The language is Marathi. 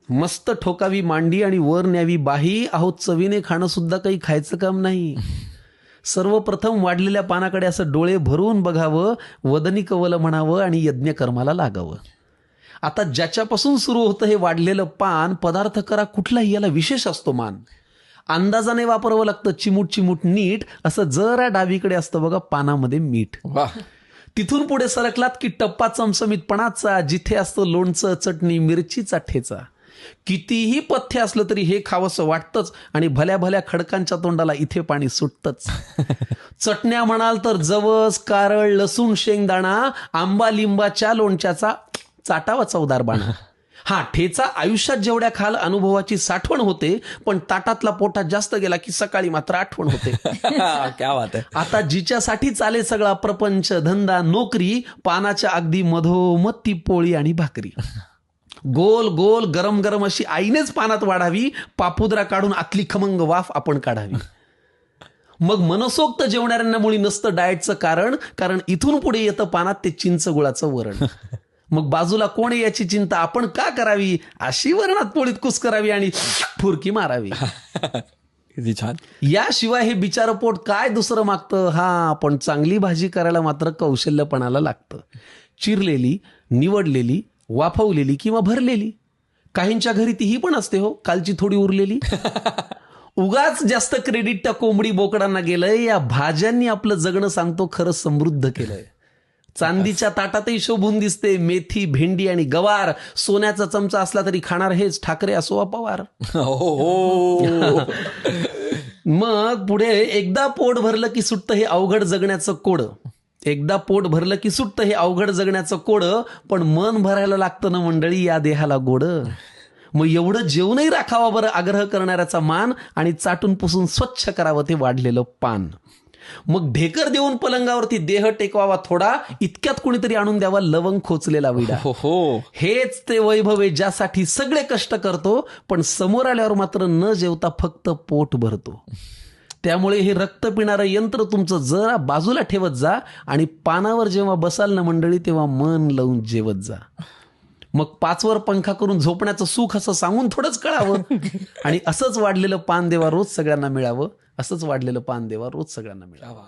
मस्त ठोकावी मांडी आणि वर न्यावी बाही, अहो चवीने खाणं सुद्धा काही खायचं काम नाही. सर्वप्रथम वाढलेल्या पानाकडे असं डोळे भरून बघावं, वदनी कवल म्हणावं आणि यज्ञकर्माला लागावं. आता ज्याच्यापासून सुरू होतं हे वाढलेलं पान, पदार्थ करा कुठलाही, याला विशेष असतो मान. अंदाजाने वापरावं लागतं, चिमूट चिमूट नीट. असं जरा डावीकडे असतं बघा पानामध्ये मीठ. तिथून पुढे सरकलात की टप्पा चमचमीतपणाचा, जिथे असतं लोणचं, चटणी, मिरचीचा ठेचा. कितीही पथ्य असलं तरी हे खावंसं वाटतंच आणि भल्या भल्या खडकांच्या तोंडाला इथे पाणी सुटतंच. चटण्या म्हणाल तर जवस, कारळ, लसूण, शेंगदाणा, आंबा लिंबाच्या लोणच्याचा चाटावा चवदार बाणा. हा ठेचा आयुष्यात जेवढ्या खाल अनुभवाची साठवण होते, पण ताटातला पोटात जास्त गेला की सकाळी मात्र आठवण होते. क्या बात आहे. आता जिच्यासाठी चाले सगळा प्रपंच, धंदा, नोकरी, पानाच्या अगदी मधोमध ती पोळी आणि भाकरी. गोल गोल गरम गरम अशी आईनेच पानात वाढावी, पापुद्रा काढून आतली खमंग वाफ आपण काढावी. मग मनसोक्त जेवणाऱ्यांना मुळी नसतं डाएटचं कारण इथून पुढे येतं पानात ते चिंच गुळाचं वरण. मग बाजूला कोण आहे याची चिंता आपण का करावी, अशी वरणात पोळीत कुस करावी आणि फुरकी मारावी. किती छान. याशिवाय हे बिचारं पोट काय दुसरं मागतं. हा पण चांगली भाजी करायला मात्र कौशल्यपणाला लागतं. चिरलेली, निवडलेली, वाफवलेली किंवा भरलेली. काहींच्या घरी तीही पण असते हो, कालची थोडी उरलेली. उगाच जास्त क्रेडिट त्या कोंबडी बोकडांना गेलंय. या भाज्यांनी आपलं जगणं सांगतो खरं समृद्ध केलंय. चांदीच्या ताटातही शोभून दिसते मेथी, भेंडी आणि गवार. सोन्याचा चमचा असला तरी खाणार हेच, ठाकरे असो वा पवार. मग पुढे एकदा पोट भरलं की सुटतं हे अवघड जगण्याचं कोड. एकदा पोट भरलं की सुटतं हे अवघड जगण्याचं कोड. पण मन भरायला लागतं ना मंडळी या देहाला गोड. मग एवढं जेवणही राखावा बरं आग्रह करणाऱ्याचा मान, आणि चाटून पुसून स्वच्छ करावं ते वाढलेलं पान. मग ढेकर देऊन पलंगावरती देह टेकवावा थोडा, इतक्यात कुणीतरी आणून द्यावा लवंग खोचलेला विडा. हेच ते वैभव आहे ज्यासाठी सगळे कष्ट करतो, पण समोर आल्यावर मात्र न जेवता फक्त पोट भरतो. त्यामुळे हे रक्त पिणारं यंत्र तुमचं जरा बाजूला ठेवत जा आणि पानावर जेव्हा बसाल ना मंडळी तेव्हा मन लावून जेवत जा. मग 5वर पंखा करून झोपण्याचं सुख असं सांगून थोडंच कळावं. आणि असंच वाढलेलं पान देवा रोज सगळ्यांना मिळावं. असंच वाढलेलं पान देवा रोज सगळ्यांना मिळावं.